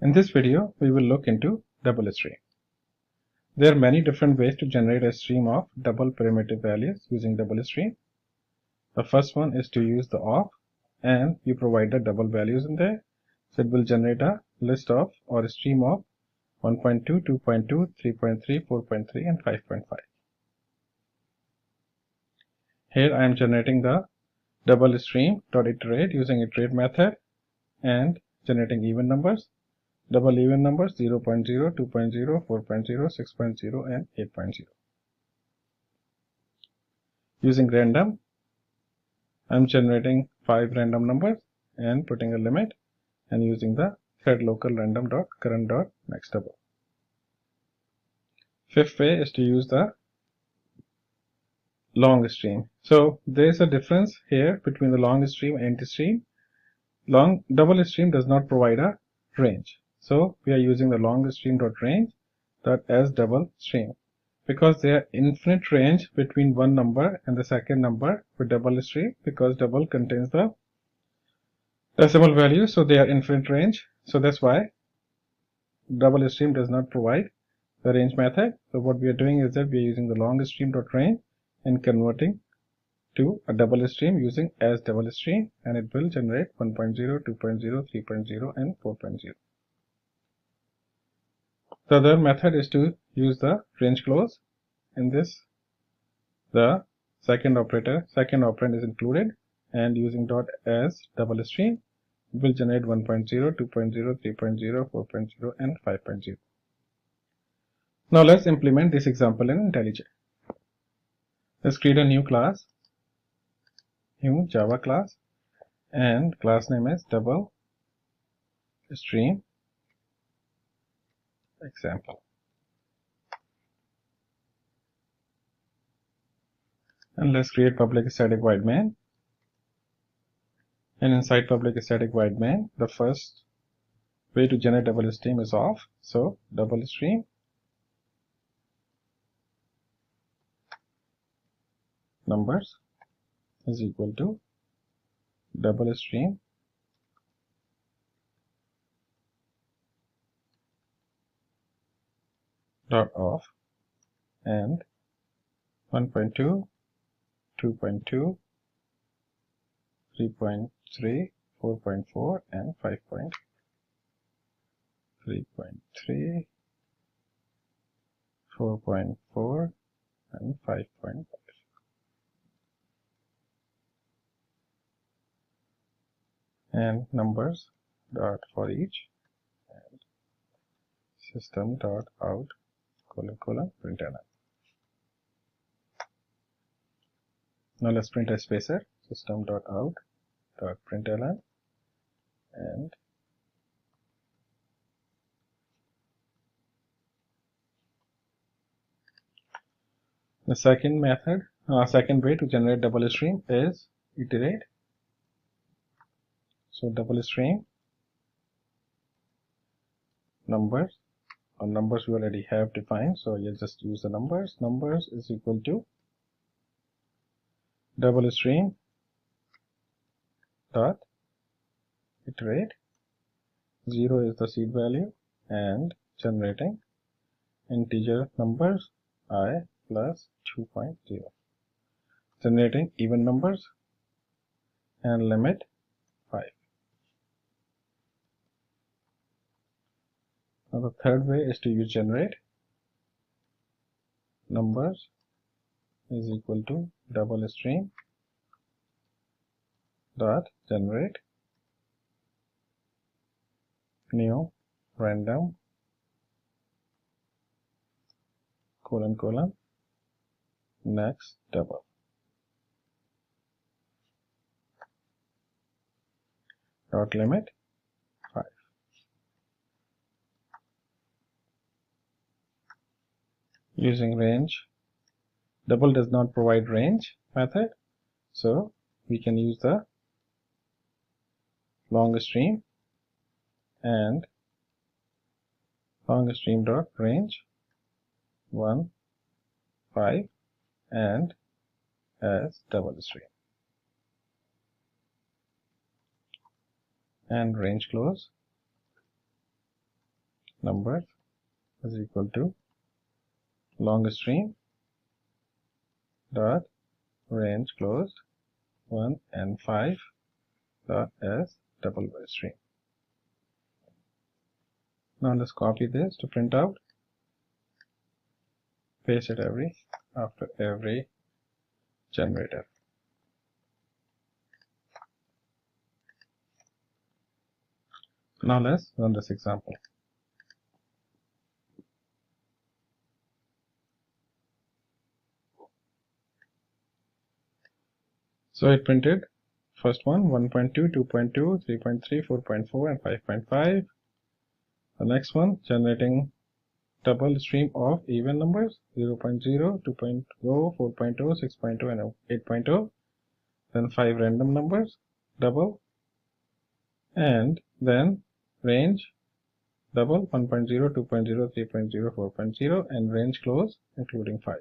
In this video, we will look into DoubleStream. There are many different ways to generate a stream of double primitive values using DoubleStream. The first one is to use the of, and you provide the double values in there. So it will generate a list of or a stream of 1.2, 2.2, 3.3, 4.3 and 5.5. Here I am generating the DoubleStream.iterate using iterate method and generating even numbers. Double even numbers 0.0, 2.0, 4.0, 6.0 and 8.0. Using random, I'm generating 5 random numbers and putting a limit and using the thread local random.current.next double. Fifth way is to use the long stream. So there is a difference here between the long stream and empty stream. Double stream does not provide a range. So we are using the long stream.range as double stream because there are infinite range between one number and the second number with double stream, because double contains the decimal value, so they are infinite range. So that's why double stream does not provide the range method. So what we are doing is that we are using the long stream.range and converting to a double stream using as double stream, and it will generate 1.0, 2.0, 3.0 and 4.0. The other method is to use the range clause. In this, the second operand is included, and using dot as double stream, it will generate 1.0, 2.0, 3.0, 4.0 and 5.0. Now let's implement this example in IntelliJ. Let's create a new class, new Java class, and class name is DoubleStream example. And let's create public static void main. And inside public static void main, the first way to generate double stream is off. So double stream numbers is equal to double stream dot off, and 1.2, 2.2, 3.3, 4.4 and 5.3.3, 4.4 and 5.5. And numbers dot for each, and system dot out ::println. Now let's print a spacer, system dot out ::println, and the second way to generate double stream is iterate. So double stream numbers, or numbers we already have defined, so you'll just use the numbers. Numbers is equal to double stream dot iterate. 0 is the seed value, and generating integer numbers I plus 2.0. Generating even numbers and limit 5. Now the third way is to use generate. Numbers is equal to double stream dot generate new random : next double. Dot limit 5. Using range, double does not provide range method, so we can use the long stream and long stream dot range 1, 5 and as double stream, and range close numbers is equal to long string dot range closed 1 and 5 dot as double string. Now let's copy this to print out, paste it after every generator. Now let's run this example. So it printed first one 1.2, 2.2, 3.3, 4.4 and 5.5. The next one generating double stream of even numbers 0.0, 2.0, 4.0, 6.0 and 8.0. Then 5 random numbers double, and then range double 1.0, 2.0, 3.0, 4.0 and range close including 5.